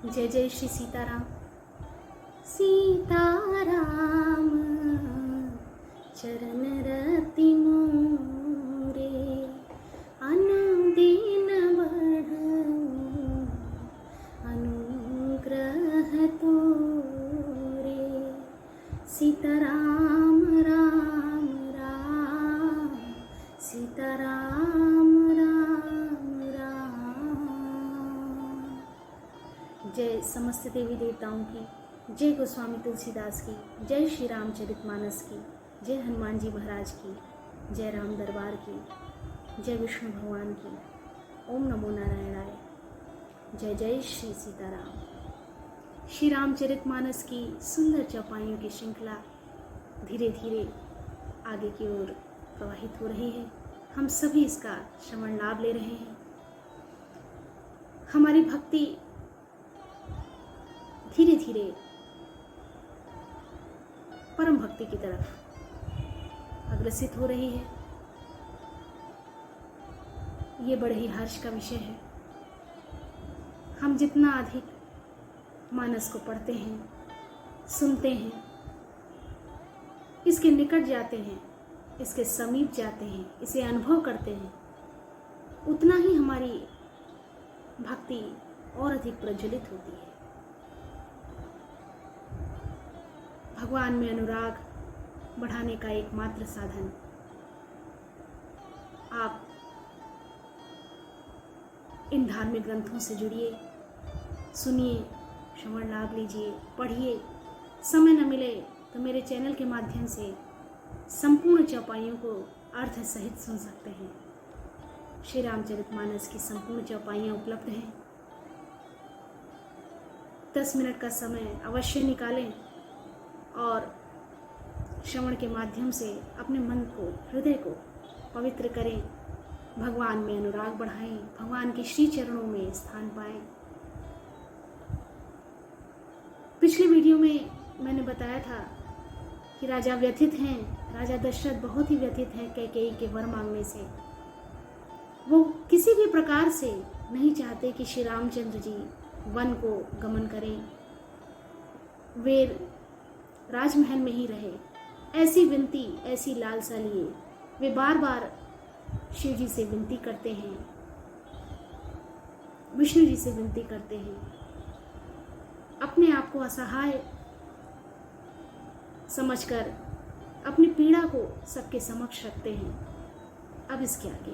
जय जय श्री सीताराम। सीताराम चरण रति मोरे, अनुदीन बढ़ऊ अनुग्रह तोरे। सीताराम राम राम, सीताराम राम राम। जय समस्त देवी देवताओं की, जय गोस्वामी तुलसीदास की, जय श्री रामचरितमानस की, जय हनुमान जी महाराज की, जय राम दरबार की, जय विष्णु भगवान की। ओम नमो नारायणाय। जय जय श्री सीताराम। श्री रामचरितमानस की सुंदर चौपाइयों की श्रृंखला धीरे धीरे आगे की ओर प्रवाहित हो रही है। हम सभी इसका श्रवण लाभ ले रहे हैं। हमारी भक्ति धीरे धीरे परम भक्ति की तरफ अग्रसित हो रही है। ये बड़े ही हर्ष का विषय है। हम जितना अधिक मानस को पढ़ते हैं, सुनते हैं, इसके निकट जाते हैं, इसके समीप जाते हैं, इसे अनुभव करते हैं, उतना ही हमारी भक्ति और अधिक प्रज्वलित होती है। भगवान में अनुराग बढ़ाने का एकमात्र साधन आप इन धार्मिक ग्रंथों से जुड़िए, सुनिए, श्रवण लाभ लीजिए, पढ़िए। समय न मिले तो मेरे चैनल के माध्यम से संपूर्ण चौपाइयों को अर्थ सहित सुन सकते हैं। श्री रामचरितमानस की संपूर्ण चौपाइयाँ उपलब्ध हैं। 10 मिनट का समय अवश्य निकालें और श्रवण के माध्यम से अपने मन को, हृदय को पवित्र करें, भगवान में अनुराग बढ़ाएं, भगवान के श्री चरणों में स्थान पाएं। पिछले वीडियो में मैंने बताया था कि राजा व्यथित हैं, राजा दशरथ बहुत ही व्यथित हैं कैकेयी के वर मांगने से। वो किसी भी प्रकार से नहीं चाहते कि श्री रामचंद्र जी वन को गमन करें, वे राजमहल में ही रहे। ऐसी विनती, ऐसी लालसा लिए वे बार बार शिव जी से विनती करते हैं, विष्णु जी से विनती करते हैं, अपने आप को असहाय समझकर अपनी पीड़ा को सबके समक्ष रखते हैं। अब इसके आगे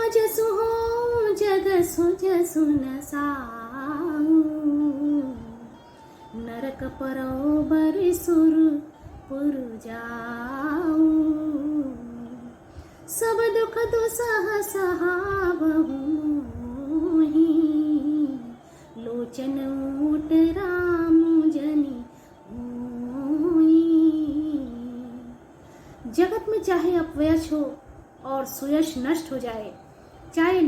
अजसु हो जगसु जसु न साऊ, नरक परो बरिसुर पुर जाऊ। सब दुख दुसह सहाबहु मोहि, लोचन ऊट राम जनि होई। जगत में चाहे अपयश हो और सुयश नष्ट हो जाए, चाहे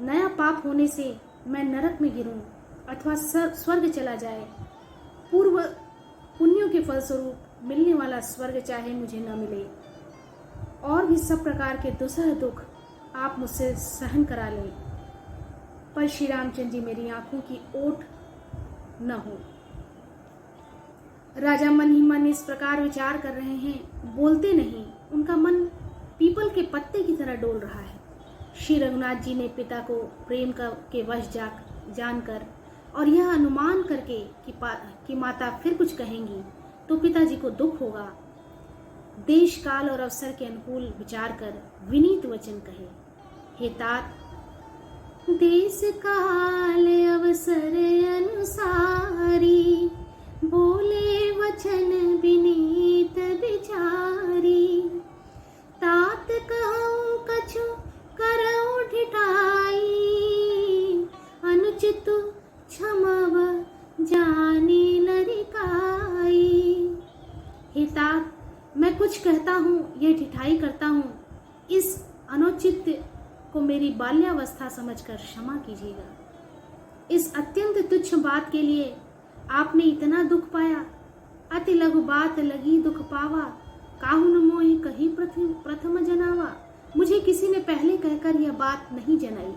नया पाप होने से मैं नरक में गिरूं अथवा स्वर्ग चला जाए, पूर्व पुण्यों के फलस्वरूप मिलने वाला स्वर्ग चाहे मुझे न मिले, और भी सब प्रकार के दुसह दुख आप मुझसे सहन करा लें, पर श्री रामचंद्र जी मेरी आंखों की ओट न हो। राजा मन ही मन इस प्रकार विचार कर रहे हैं, बोलते नहीं। उनका मन पीपल के पत्ते की तरह डोल रहा है। श्री रघुनाथ जी ने पिता को प्रेम के वश जानकर और यह अनुमान करके कि माता फिर कुछ कहेंगी तो पिताजी को दुख होगा, देश काल और अवसर के अनुकूल विचार कर विनीत वचन कहे, हे तात, देश काल अवसर अनुसारी, बोले वचन विनीत विचारी। तात कहूँ कछु करऊ ढिठाई, अनुचित क्षमव जानी लरिकाई। हे तात, मैं कुछ कहता हूँ, यह ढिठाई करता हूँ, इस अनुचित को मेरी बाल्यावस्था समझकर क्षमा कीजिएगा। इस अत्यंत तुच्छ बात के लिए आपने इतना दुख पाया। अति लघु बात लगी दुख पावा, काहु न मोहि कही प्रथम जनावा। मुझे किसी ने पहले कहकर यह बात नहीं जनाई।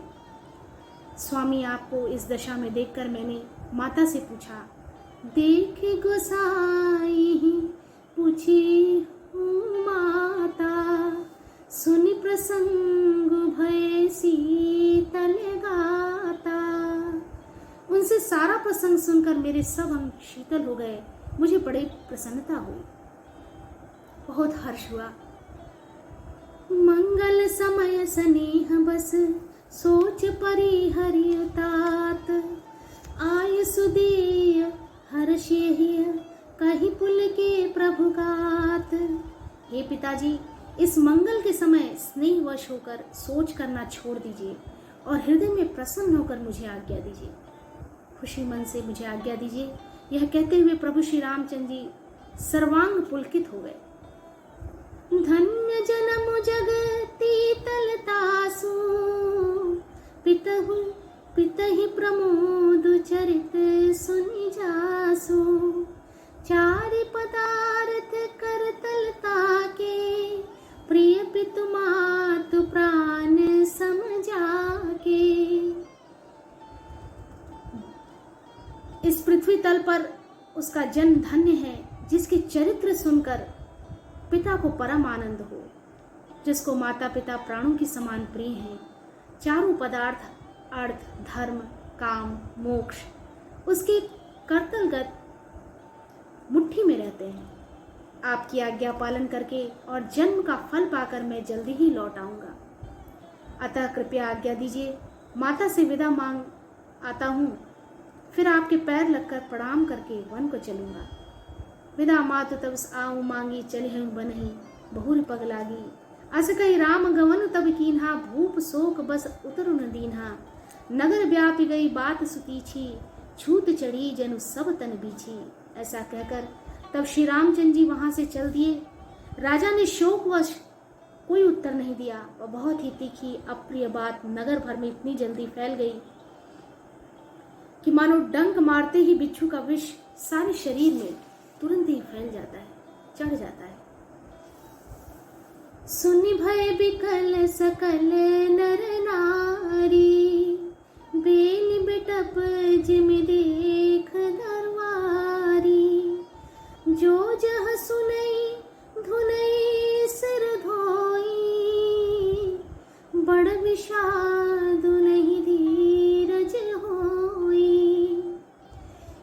स्वामी आपको इस दशा में देखकर मैंने माता से पूछा, देख गोसाई पूछी हूँ माता, सुनि प्रसंग भय शीतल गाता। उनसे सारा प्रसंग सुनकर मेरे सब अंग शीतल हो गए। मुझे बड़ी प्रसन्नता हुई, बहुत हर्ष हुआ। मंगल समय स्नेह बस सोच परिहरि तात, आय सुदीय हर्षिय कहीं पुल के प्रभु गात। हे पिताजी, इस मंगल के समय स्नेहवश होकर सोच करना छोड़ दीजिए और हृदय में प्रसन्न होकर मुझे आज्ञा दीजिए। खुशी मन से मुझे आज्ञा दीजिए। यह कहते हुए प्रभु श्री रामचंद्र जी सर्वांग पुलकित हो गए। धन्य जन्म जगती तलतासु, पितहु पितहि प्रमोद चरित सुनि जासु। चारि पदार्थ कर तलता के, प्रिय पितु मातु प्राण समझा के। इस पृथ्वी तल पर उसका जन्म धन्य है जिसके चरित्र सुनकर पिता को परम आनंद हो, जिसको माता पिता प्राणों की समान प्रिय हैं। चारों पदार्थ अर्थ धर्म काम मोक्ष उसके करतलगत मुट्ठी में रहते हैं। आपकी आज्ञा पालन करके और जन्म का फल पाकर मैं जल्दी ही लौट आऊंगा। अतः कृपया आज्ञा दीजिए, माता से विदा मांग आता हूँ, फिर आपके पैर लगकर प्रणाम करके वन को चलूंगा। विदा मातु तब आऊँ मांगी, चली हूँ बनही बहुर पग लागी। अस कही राम गवन तब कीन्हा, भूप शोक बस उतरु न दीन्हा। नगर व्यापी गई बात सुतीछी, छूत चढ़ी जनु सब तन बीछी। ऐसा कहकर तब श्री रामचंद्र जी वहां से चल दिए। राजा ने शोकवश कोई उत्तर नहीं दिया और बहुत ही तीखी अप्रिय बात नगर भर में इतनी जल्दी फैल गई कि मानो डंक मारते ही बिच्छू का विष सारे शरीर में तुरंत ही फैल जाता है, चढ़ जाता है। सुनि भय बिकल सकल नर नारी, बेल बिटप जिम देख दरबारी। जो जह सुनई धुनई सिर धोई, बड़ विषाद नहीं धीरज होई।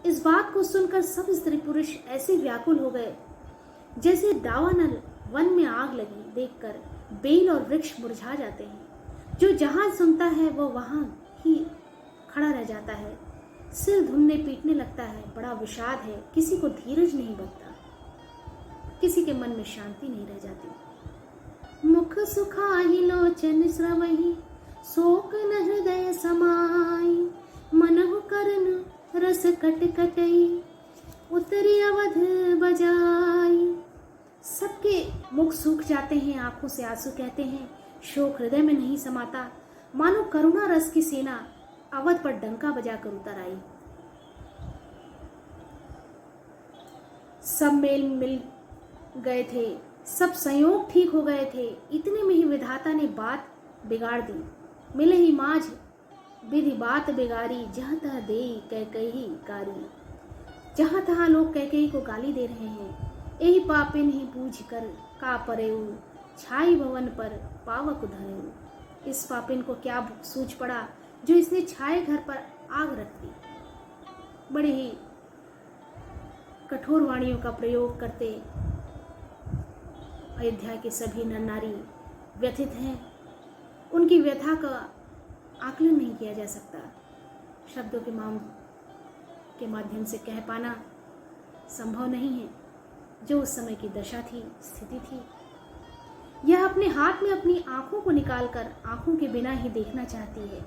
इस बात को सुनकर सब स्त्री पुरुष ऐसे व्याकुल हो गए जैसे दावानल वन में आग लगी देखकर बेल और वृक्ष मुरझा जाते हैं। जो जहां सुनता है वो वहां ही खड़ा रह जाता है, सिर धुनने पीटने लगता है। बड़ा विषाद है, किसी को धीरज नहीं बनता, किसी के मन में शांति नहीं रह जाती। मुख सुखाहि लोचन स्रवहि, शोक न हृदय समाई। मनहु करन रस कट कटई, उतरी अवध बजाई। सबके मुख सूख जाते हैं, आंखों से आंसू कहते हैं, शोक हृदय में नहीं समाता। मानो करुणा रस की सेना अवध पर डंका बजाकर उतर आई। सब मेल मिल गए थे, सब संयोग ठीक हो गए थे। इतने में ही विधाता ने बात बिगाड़ दी। मिले ही माझ विधि बात बिगाड़ी, जहाँ तहाँ दे कैकई गारी। जहाँ तहाँ लोग कैकई को गाली दे रहे हैं। यही पापिन ही बूझ कर का परेऊ, छाई भवन पर पावक धरेऊ। इस पापिन को क्या सूझ पड़ा जो इसने छाए घर पर आग रख दी। बड़े ही कठोर वाणियों का प्रयोग करते अयोध्या के सभी नर नारी व्यथित हैं। उनकी व्यथा का आकलन नहीं किया जा सकता, शब्दों के माध्यम से कह पाना संभव नहीं है। जो उस समय की दशा थी, स्थिति थी, यह अपने हाथ में अपनी आंखों को निकालकर आंखों के बिना ही देखना चाहती है।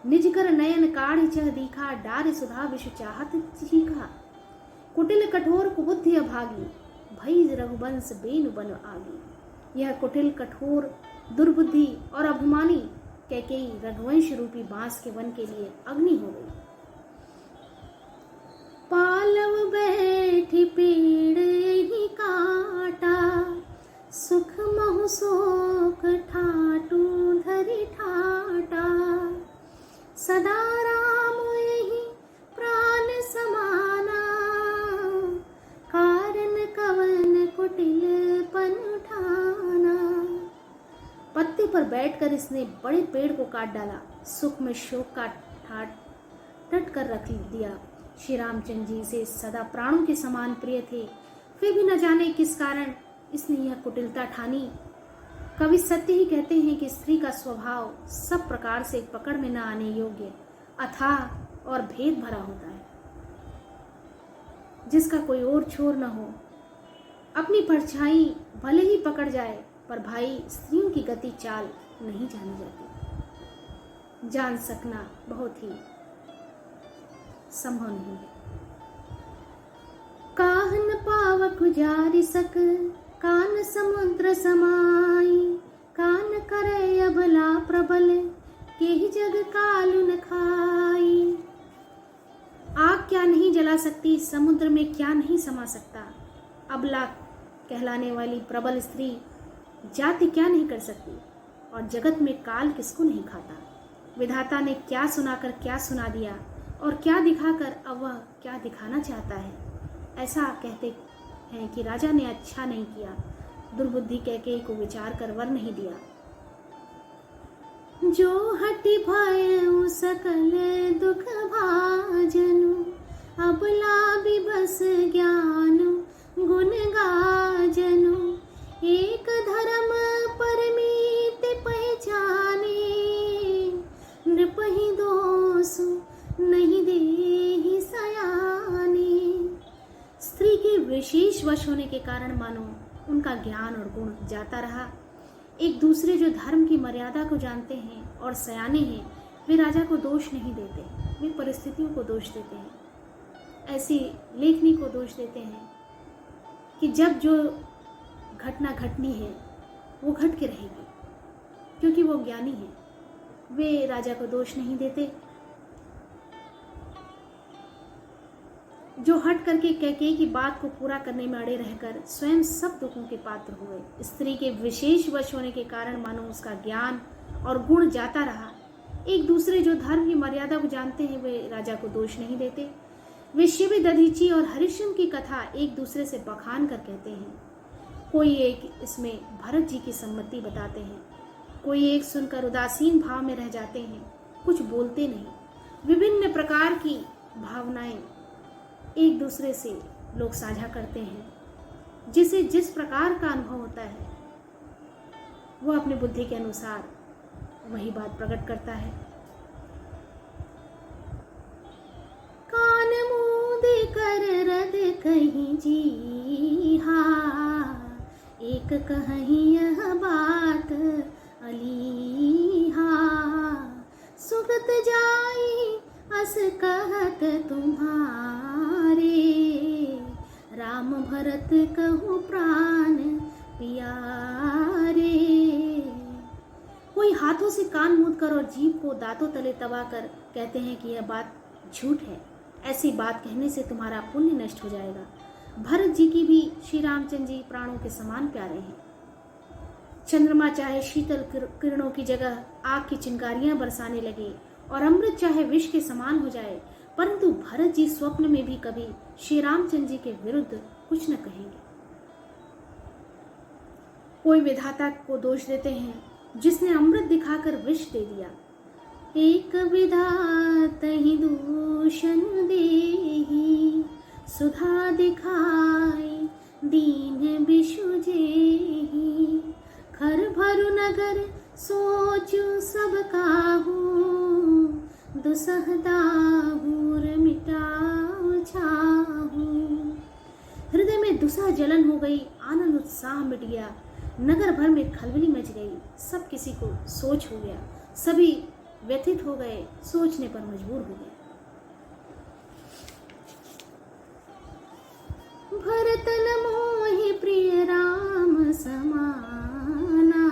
निज कर नयन काढ़ चह दीखा, डार सुधा विष चाहत चीखा। कुटिल कठोर कुबुद्धि अभागी, भई रघुवंश बेनु बन आगी। यह कुटिल कठोर दुर्बुद्धि और अभिमानी कैकेयी रघुवंश रूपी बांस के वन के लिए अग्नि हो गई। पालव बैठी पेड़ ही काटा, सुख महु शोक ठाटू धरि ठाटा, सदा राम यही प्राण समाना, कारण कवन कुटिल पन ठाना। पत्ते पर बैठकर इसने बड़े पेड़ को काट डाला, सुख में शोक का ठाट टट कर रख दिया। श्री रामचंद्र जी से सदा प्राणों के समान प्रिय थे, फिर भी न जाने किस कारण इसने यह कुटिलता ठानी। कवि सत्य ही कहते हैं कि स्त्री का स्वभाव सब प्रकार से पकड़ में न आने योग्य, अथाह और भेद भरा होता है, जिसका कोई और छोर न हो। अपनी परछाई भले ही पकड़ जाए, पर भाई स्त्रियों की गति चाल नहीं जानी जाती। जान सकना बहुत ही संभव नहीं है। काहन पावक जारि सक, कान समुद्र समाई, कान करे अबला प्रबल, केहि जग कालु न खाई। आग क्या नहीं जला सकती, समुद्र में क्या नहीं समा सकता, अबला कहलाने वाली प्रबल स्त्री जाति क्या नहीं कर सकती, और जगत में काल किसको नहीं खाता। विधाता ने क्या सुनाकर क्या सुना दिया, और क्या दिखाकर अब वह क्या दिखाना चाहता है। ऐसा कहते हैं कि राजा ने अच्छा नहीं किया, दुर्बुद्धि कैकेयी को विचार कर वर नहीं दिया। जो हटि भयउ सकल दुख भाजनु, अबला बिबस ज्ञान गुण गाजनु। एक धर्म परमीत पहचाने, नृपहि दोष नहीं देहि सयाने। स्त्री के विशेष वश होने के कारण मानो उनका ज्ञान और गुण जाता रहा। एक दूसरे जो धर्म की मर्यादा को जानते हैं और सयाने हैं, वे राजा को दोष नहीं देते, वे परिस्थितियों को दोष देते हैं। ऐसी लेखनी को दोष देते हैं कि जब जो घटना घटनी है वो घट के रहेगी, क्योंकि वो ज्ञानी है। वे राजा को दोष नहीं देते। जो हट करके कैकेयी की बात को पूरा करने में अड़े रहकर स्वयं सब दुखों के पात्र हुए। स्त्री के विशेष वश होने के कारण मानो उसका ज्ञान और गुण जाता रहा। एक दूसरे जो धर्म की मर्यादा को जानते हैं, वे राजा को दोष नहीं देते। वे शिव दधीची और हरिश्चंद्र की कथा एक दूसरे से बखान कर कहते हैं। कोई एक इसमें भरत जी की सम्मति बताते हैं, कोई एक सुनकर उदासीन भाव में रह जाते हैं, कुछ बोलते नहीं। विभिन्न प्रकार की भावनाएं एक दूसरे से लोग साझा करते हैं। जिसे जिस प्रकार का अनुभव होता है वह अपनी बुद्धि के अनुसार वही बात प्रकट करता है। कान मूंद कर रद कहीं जी हा, एक कहीं यह बात अलीहा। सुगत जाई अस कहत तुम्हारे, राम भरत कहूँ प्राण प्यारे। कोई हाथों से कान मूंद कर और जीभ को दांतों तले दबा कर कहते हैं कि यह बात झूठ है। ऐसी बात कहने से तुम्हारा पुण्य नष्ट हो जाएगा। भरत जी की भी श्री रामचंद्र जी प्राणों के समान प्यारे हैं। चंद्रमा चाहे शीतल किरणों की जगह आग की चिंगारियां बरसाने लगे और अमृत चाहे विष के समान हो जाए, परंतु भरत जी स्वप्न में भी कभी श्री रामचंद्र जी के विरुद्ध कुछ न कहेंगे। कोई विधाता को दोष देते हैं जिसने अमृत दिखाकर विष दे दिया। एक विधात ही दूषण देहि, सुधा दिखाई दीन विषु जेहि। खर भरु नगर सोचु सब काहू, दुसह दाहुर मिटाऊ छाहू। हृदय में दुसह जलन हो गई, आनंद उत्साह मिट गया, नगर भर में खलबली मच गई। सब किसी को सोच हो गया, सभी व्यथित हो गए, सोचने पर मजबूर हो गए। भरत न मोहि प्रिय राम समाना,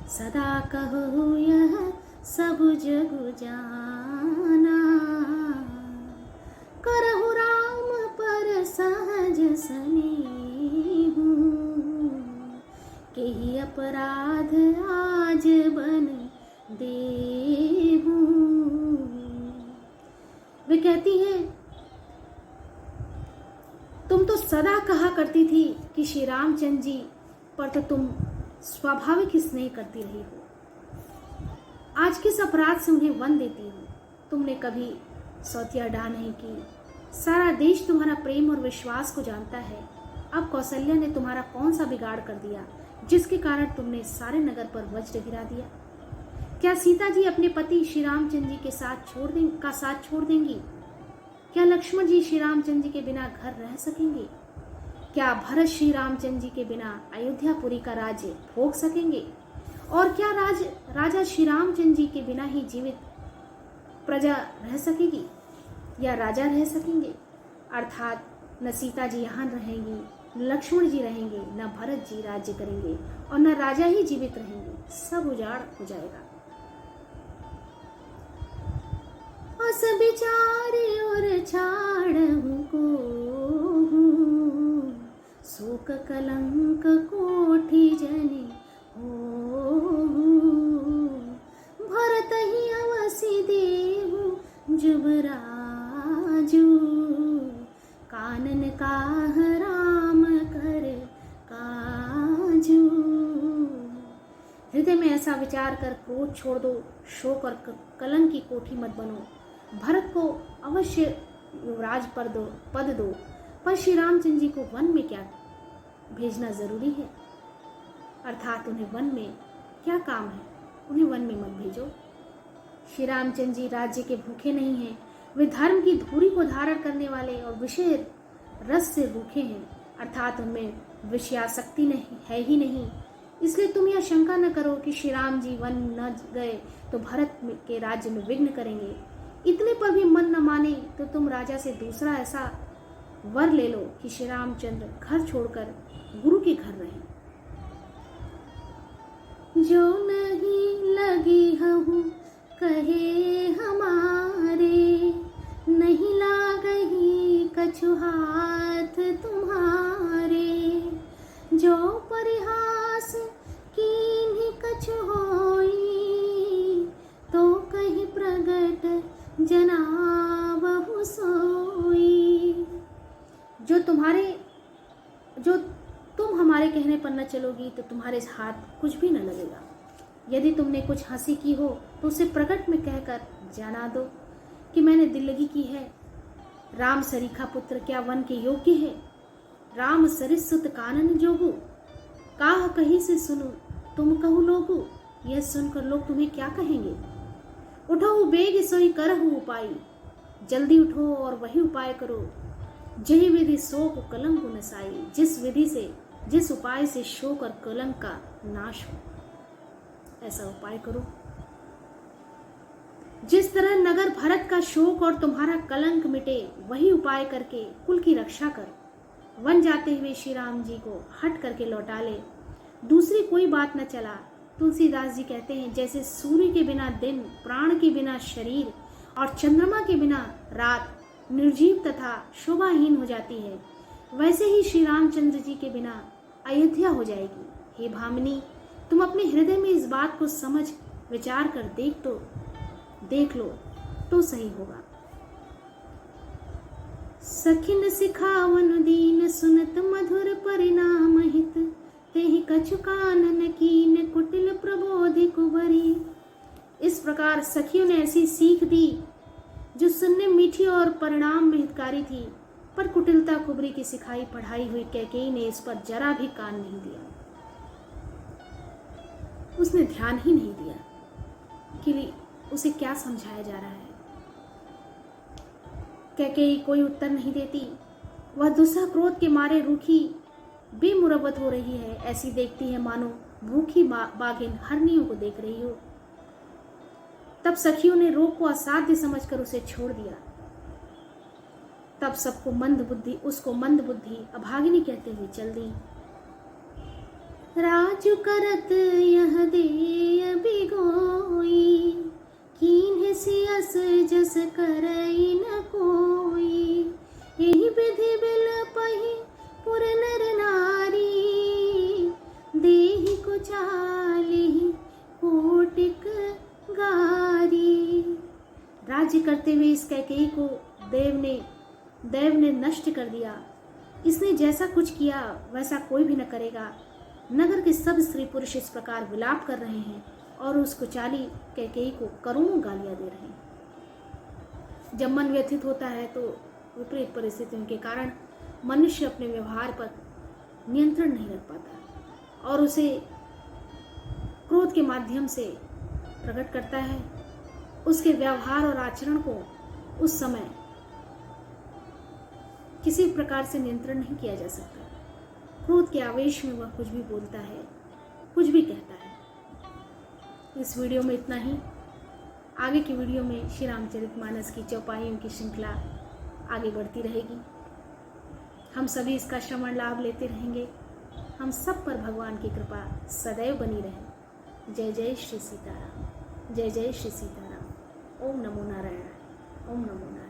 सदा कहु यह सब जग जाना। करहु राम पर सहज स्नेहु, यही अपराध आज बन देहूं। वे कहती हैं, तुम तो सदा कहा करती थी कि श्री रामचंद्र जी पर तो तुम स्वाभाविक स्नेह करती रही हो, आज किस अपराध से उन्हें वन देती हो? तुमने कभी सौतिया डाह नहीं की, सारा देश तुम्हारा प्रेम और विश्वास को जानता है। अब कौशल्या ने तुम्हारा कौन सा बिगाड़ कर दिया जिसके कारण तुमने सारे नगर पर वज्र गिरा दिया? क्या सीता जी अपने पति श्री रामचंद्र जी के साथ छोड़ देंगी? क्या लक्ष्मण जी श्री रामचंद्र जी के बिना घर रह सकेंगे? क्या भरत श्री रामचंद्र जी के बिना अयोध्यापुरी का राज्य भोग सकेंगे? और क्या राजा श्री रामचंद्र जी के बिना ही जीवित प्रजा रह सकेगी या राजा रह सकेंगे? अर्थात न सीता जी यहाँ रहेंगी, न लक्ष्मण जी रहेंगे, न भरत जी राज्य करेंगे और न राजा ही जीवित रहेंगे, सब उजाड़ हो जाएगा। अस बिचारे और छाड़हु को शोक कलंक कोठि जने हो, भरत ही अवसि देहु जुबराजू, कानन काह राम कर काजू। हृदय में ऐसा विचार कर क्रोध छोड़ दो, शोक और कलंक की कोठी मत बनो। भरत को अवश्य युवराज पद दो, पर श्री रामचंद्र जी को वन में क्या भेजना जरूरी है? अर्थात उन्हें वन में क्या काम है, उन्हें वन में मत भेजो। श्री रामचंद्र जी राज्य के भूखे नहीं हैं, वे धर्म की धूरी को धारण करने वाले और विषय रस से भूखे हैं, अर्थात उनमें विषयासक्ति नहीं है ही नहीं। इसलिए तुम यह शंका न करो कि श्री राम जी वन न गए तो भरत के राज्य में विघ्न करेंगे। इतने पर भी मन न माने तो तुम राजा से दूसरा ऐसा वर ले लो कि श्री रामचंद्र घर छोड़कर गुरु के घर रहें। जो नहीं लगी हूँ कहे हमारे, नहीं लागही कछु हाथ तुम्हारे, जो परिहास कीन्ही कछु होई, तो कहीं प्रगट जनावहु सोई। जो तुम हमारे कहने पर न चलोगी तो तुम्हारे हाथ कुछ भी न लगेगा। यदि तुमने कुछ हंसी की हो तो उसे प्रकट में कहकर जाना दो कि मैंने दिल लगी की है। राम सरीखा पुत्र क्या वन के योग्य है? राम सरिस सुत कानन जोगु, काह कहीं से सुनो तुम कहू लोगु। यह सुनकर लोग तुम्हें क्या कहेंगे? उठो बेग सोई करहु उपाय, जल्दी उठो और वही उपाय करो। जही विधि शोक कलंक नसाई, जिस उपाय से शोक और कलंक का नाश हो, ऐसा उपाय करो। जिस तरह नगर भरत का शोक और तुम्हारा कलंक मिटे, वही उपाय करके कुल की रक्षा कर वन जाते हुए श्री राम जी को हट करके लौटा ले। दूसरी कोई बात न चला। तुलसीदास जी कहते हैं, जैसे सूर्य के बिना दिन, प्राण के बिना शरीर और चंद्रमा के बिना रात निर्जीव तथा शोभाहीन हो जाती है, वैसे ही श्री रामचंद्र जी के बिना अयोध्या हो जाएगी। हे भामिनी, तुम अपने हृदय में इस बात को समझ विचार कर देख लो तो सही होगा। सखिन सिखावन दीन, सुनत मधुर परिणाम हित, तेहि कछु कानन कीन, कुटिल प्रबोधि कुबरी। इस प्रकार सखियों ने ऐसी सीख दी जो सुनने मीठी और परिणाम में हितकारी थी, पर कुटिलता कुबरी की सिखाई पढ़ाई हुई कैकेयी ने इस पर जरा भी कान नहीं दिया। उसने ध्यान ही नहीं दिया कि उसे क्या समझाया जा रहा है। कैकेयी कोई उत्तर नहीं देती। वह दुस्सह क्रोध के मारे रूखी बेमुरवत हो रही है, ऐसी देखती है मानो भूखी बाघिन हरनियों को देख रही हो। तब सखियों ने रोग को असाध्य समझकर उसे छोड़ दिया। तब उसको मंद बुद्धि अभागिनी कहते हुए चल दी। राजू करत यह देय बिगोई, कीन्ह सियस जस करई न कोई। यही विधि बिल पही पुर नर नारी, देहि राज्य करते हुए इस कैकेयी को देव ने नष्ट कर दिया। इसने जैसा कुछ किया वैसा कोई भी न करेगा। नगर के सब स्त्री पुरुष इस प्रकार विलाप कर रहे हैं और उस कुचाली कैकेयी को करोड़ों गालियां दे रहे हैं। जब मन व्यथित होता है तो विपरीत परिस्थितियों के कारण मनुष्य अपने व्यवहार पर नियंत्रण नहीं रख पाता और उसे क्रोध के माध्यम से प्रकट करता है। उसके व्यवहार और आचरण को उस समय किसी प्रकार से नियंत्रण नहीं किया जा सकता। क्रोध के आवेश में वह कुछ भी बोलता है, कुछ भी कहता है। इस वीडियो में इतना ही। आगे की वीडियो में श्री रामचरितमानस की चौपाइयों की श्रृंखला आगे बढ़ती रहेगी। हम सभी इसका श्रवण लाभ लेते रहेंगे। हम सब पर भगवान की कृपा सदैव बनी रहे। जय जय श्री सीताराम, जय जय श्री सीताराम। ओम नमो नारायण, ओम नमो नारायण।